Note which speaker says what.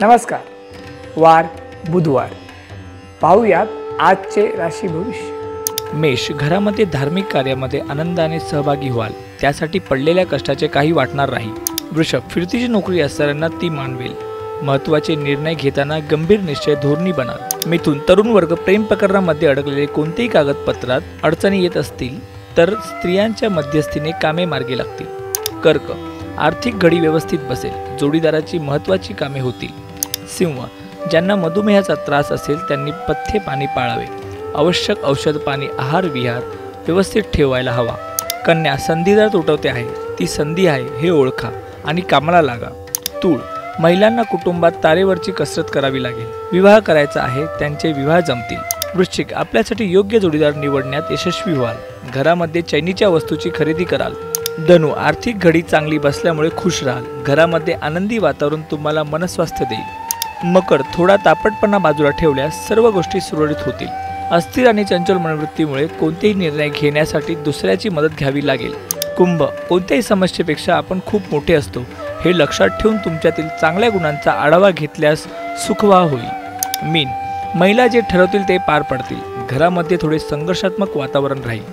Speaker 1: नमस्कार. वार बुधवार. पाहूयात आजचे राशी भविष्य.
Speaker 2: मेष, घरामध्ये धार्मिक कार्यामध्ये आनंदाने सहभागी व्हाल, त्यासाठी पडलेल्या कष्टाचे काही वाटणार नाही. वृषभ, फिरतीची नोकरी असणाऱ्यांना ती मानवेल. महत्त्वाचे निर्णय घेताना गंभीर निश्चय धोरणी बनाल. मिथुन, तरुण वर्ग प्रेम प्रकरणामध्ये अडकलेले कोणतेही कागदपत्रात अडचणी येत असतील तर स्त्रियांच्या मध्यस्थीने कामे मार्गी लागतील. कर्क, आर्थिक घडी व्यवस्थित बसेल. जोडीदाराची महत्त्वाची कामे होतील. सिंह, ज्यांना मधुमेहाचा त्रास असेल त्यांनी पथ्य पाणी पाळावे. आवश्यक औषध पाणी आहार विहार व्यवस्थित ठेवायला हवा. कन्या, संधीदार तुटवते आहे, ती संधी आहे हे ओळखा आणि कामाला लागा. तूळ, महिलांना कुटुंबात तारेवरची कसरत करावी लागेल. विवाह करायचा आहे, त्यांचे विवाह जमतील. वृश्चिक, आपल्यासाठी योग्य जोडीदार निवडण्यात यशस्वी व्हाल. घरामध्ये चैनीच्या वस्तूची खरेदी कराल. धनु, आर्थिक घडी चांगली बसल्यामुळे खुश राहाल. घरामध्ये आनंदी वातावरण तुम्हाला मनस्वास्थ्य देईल. मकर, थोडा तापटपणा बाजूला ठेवल्यास सर्व गोष्टी सुरळीत होतील. अस्थिर आणि चंचल मनोवृत्तीमुळे कोणतेही निर्णय घेण्यासाठी दुसऱ्याची मदत घ्यावी लागेल. कुंभ, कोणत्याही समस्येपेक्षा आपण खूप मोठे असतो हे लक्षात ठेवून तुमच्यातील चांगल्या गुणांचा आढावा घेतल्यास सुखवा होईल. मीन, महिला जे ठरवतील ते पार पडतील. घरामध्ये थोडे संघर्षात्मक वातावरण राहील.